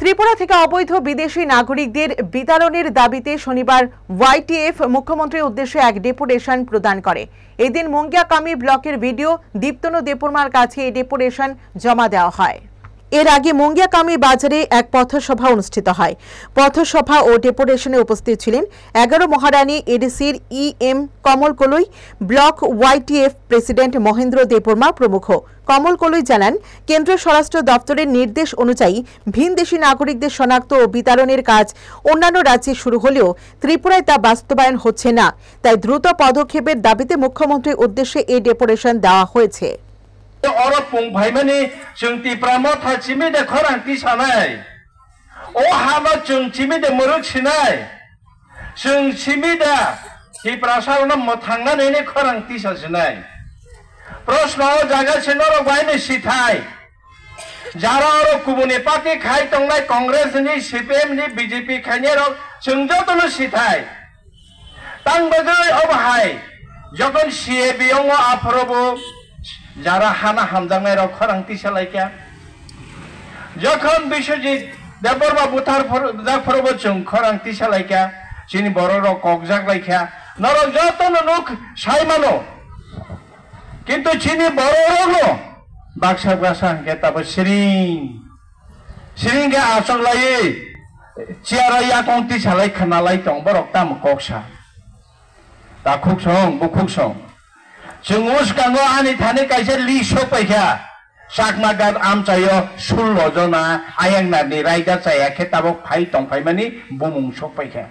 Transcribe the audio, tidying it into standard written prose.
ত্রিপুরা থেকে অবৈধ বিদেশি নাগরিকদের বিতাড়নের দাবিতে শনিবার ওয়াইটিএফ মুখ্যমন্ত্রীর উদ্দেশ্যে এক ডেপুটেশন প্রদান করে। এদিন মুঙ্গিয়াকামি ব্লকের ভিডিও দীপ্তনু দেববর্মার কাছে এই ডেপুটেশন জমা দেওয়া হয়। এর আগে মুঙ্গিয়াকামি বাজারে এক পথসভা অনুষ্ঠিত হয়। পথসভা ও ডেপুটেশনে উপস্থিত ছিলেন 11 মহারানী এডিসির EM Kamal Kalai, block YTF president Mahendra Debbarma প্রমুখ। কমল কলই জানান, কেন্দ্রীয় স্বরাষ্ট্র দপ্তরের নির্দেশ অনুযায়ী ভিনদেশি নাগরিকদের শনাক্ত ও বিতাড়নের কাজ অন্যান্য রাজ্যে শুরু হলেও ত্রিপুরায় তা বাস্তবায়ন হচ্ছে না। তাই দ্রুত পদক্ষেপের দাবিতে মুখ্যমন্ত্রীর উদ্দেশ্যে এই ডেপুটেশন দেওয়া হয়েছে। Orang pungpaimani jeng tipramo thachimi de khorang tisanai o hama jeng chimi de muruk sinai jeng chimi da tiprasarna mothangna ne khorang tisasinai proshno jaga sinoro baine sithai jara oro kubuni party khai tongnai congress ni CPM ni BJP khainero jengjotono sithai tangbagoi obhai যখন CAB ও আফরবো যারা হানা হামজাংনাই রাও খরাংতি সালাইকা যখন বিশ্বজিৎ দেববর্মা বুথার জাফরবো চং খরাংতি সালাইকা চিনি বড় র ককজাক লাইকা নর যতন নুক সাইমানো কিন্তু চিনি বড় রনো বাক্সা বাসা কেতাবো সিরিংগে আসংলাই চিয়ারাইয়া কংতি সালাই খানালাই টং বরক তাম ককসা তা খুকসং বুখুকসং Jungus kanggo ani thani kaise lisho paikha sakmagar amchayo 16 jona ayang nani raida chaya khetabok phai tongphai mani bumung sok paikha